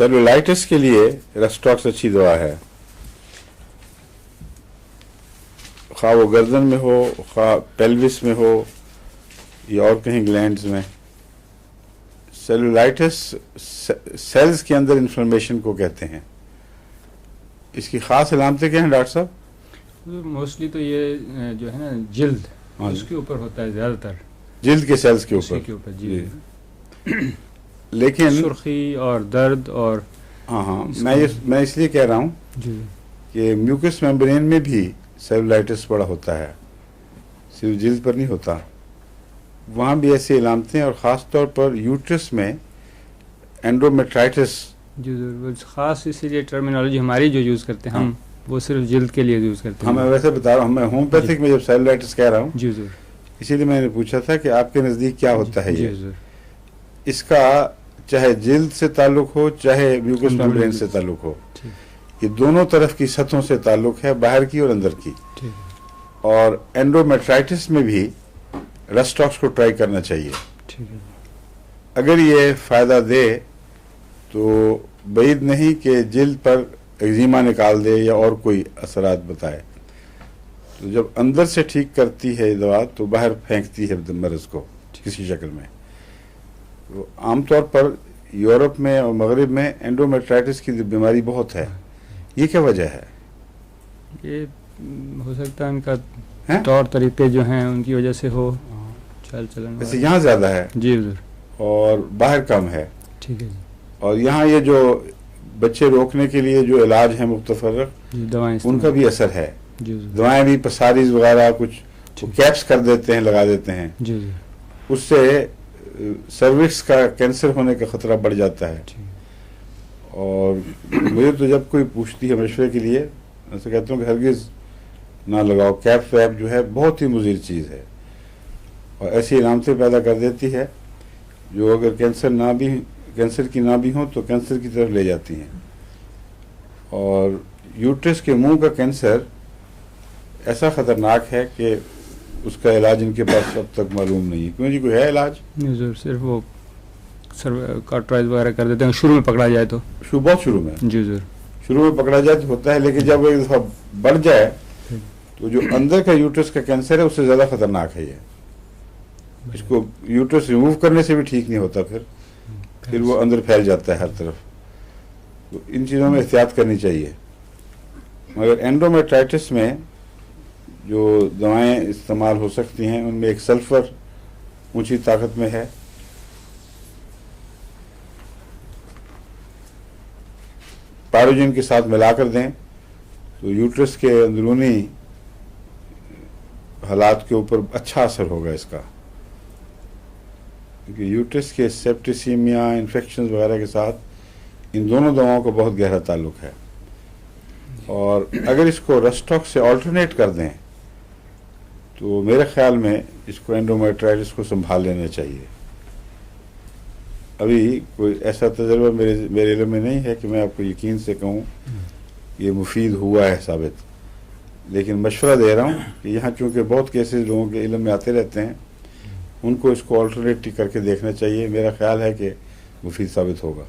Cellulitis के लिए रेस्टॉक्स अच्छी दवा है, खा वो गर्दन में हो, खा पेल्विस में हो या और कहीं ग्लैंड्स में। सेलुलाइटिस सेल्स के अंदर इन्फ्लेमेशन को कहते हैं। इसकी खास अलामतें क्या हैं डॉक्टर साहब? मोस्टली तो ये जो है ना जिल्द, उसके ऊपर होता है ज़्यादातर, जिल्द के सेल्स के उसी ऊपर। के ऊपर जी। लेकिन सुर्खी और दर्द और हाँ, मैं इसलिए कह रहा हूँ जी कि म्यूकस मेम्ब्रेन में भी सेलुलाइटिस बड़ा होता है, सिर्फ जिल्द पर नहीं होता, वहाँ भी ऐसी अलामतें, और ख़ास तौर पर यूट्रस में एंडोमेट्राइटिस। जी जरूर, ख़ास इसीलिए टर्मिनोलॉजी हमारी जो यूज़ करते हैं हम वो सिर्फ जिल्द के लिए यूज़ करते हैं। मैं वैसे बता रहा हूँ, मैं होम्योपैथिक में जब सेलुलाइटिस कह रहा हूँ जी जरूर, इसीलिए मैंने पूछा था कि आपके नज़दीक क्या होता है जी ये। जरूर, इसका चाहे जिल्द से ताल्लुक हो चाहे म्यूकस मेम्ब्रेन से ताल्लुक हो, ठीक ये दोनों तरफ की सतहों से ताल्लुक है, बाहर की और अंदर की। ठीक और एंडोमेट्राइटिस में भी रेस्टॉक्स को ट्राई करना चाहिए। ठीक है। अगर ये फ़ायदा दे तो बैद नहीं कि जिल्द पर एक्जिमा निकाल दे या और कोई असरात बताए। तो जब अंदर से ठीक करती है दवा तो बाहर फेंकती है मर्ज़ को किसी शक्ल में। तो आमतौर पर यूरोप में और मगरिब में एंडोमेट्राइटिस की बीमारी बहुत है। ये क्या वजह है? ये हो सकता है इनका हैं? तौर तरीके जो हैं उनकी वजह से हो, चाल चलन वैसे यहाँ ज़्यादा है जी जरूर, और बाहर कम है। ठीक है जी, और यहाँ ये जो बच्चे रोकने के लिए जो इलाज है मुख्तफरक, जी दवाएं उनका भी असर है। जी जरूर, दवाएं भी पसारीज वगैरह कुछ कैप्स कर देते हैं, लगा देते हैं, जी जी उससे सर्विक्स का कैंसर होने का खतरा बढ़ जाता है। ठीक, और मुझे तो जब कोई पूछती है मशवरे के लिए, मैं तो कहता हूँ कि हरगिज़ ना लगाओ, कैप वैप जो है बहुत ही मुज़िर चीज़ है और ऐसी इलामतें पैदा कर देती है जो अगर कैंसर की ना भी हो तो कैंसर की तरफ ले जाती हैं। और यूट्रस के मुंह का कैंसर ऐसा ख़तरनाक है कि उसका इलाज इनके पास अब तक मालूम नहीं है। क्यों जी, कोई है इलाज? नहीं जरूर, सिर्फ वो कार्टराइज वगैरह कर देते हैं शुरू में पकड़ा जाए तो। बहुत शुरू में जी जरूर, शुरू में पकड़ा जाए तो होता है, लेकिन जब एक दफ़ा बढ़ जाए तो जो अंदर का यूट्रस का कैंसर है उससे ज़्यादा ख़तरनाक है ये। इसको यूट्रस रिमूव करने से भी ठीक नहीं होता, फिर वो अंदर फैल जाता है हर तरफ। तो इन चीज़ों में एहतियात करनी चाहिए। मगर एंडोमेट्राइटिस में जो दवाएं इस्तेमाल हो सकती हैं उनमें एक सल्फ़र ऊंची ताकत में है, पायरोजिन के साथ मिलाकर दें तो यूट्रस के अंदरूनी हालात के ऊपर अच्छा असर होगा इसका, क्योंकि यूट्रस के सेप्टिसीमिया इन्फेक्शन वगैरह के साथ इन दोनों दवाओं का बहुत गहरा ताल्लुक है। और अगर इसको रेस्टॉक्स से ऑल्टरनेट कर दें तो मेरे ख्याल में इसको एंडोमेट्राइटिस को संभाल लेना चाहिए। अभी कोई ऐसा तजर्बा मेरे इल्म में नहीं है कि मैं आपको यकीन से कहूँ ये मुफीद हुआ है साबित, लेकिन मशवरा दे रहा हूँ कि यहाँ चूँकि बहुत केसेस लोगों के इल्म में आते रहते हैं, उनको इसको ऑल्टरनेट करके देखना चाहिए। मेरा ख्याल है कि मुफीद साबित होगा।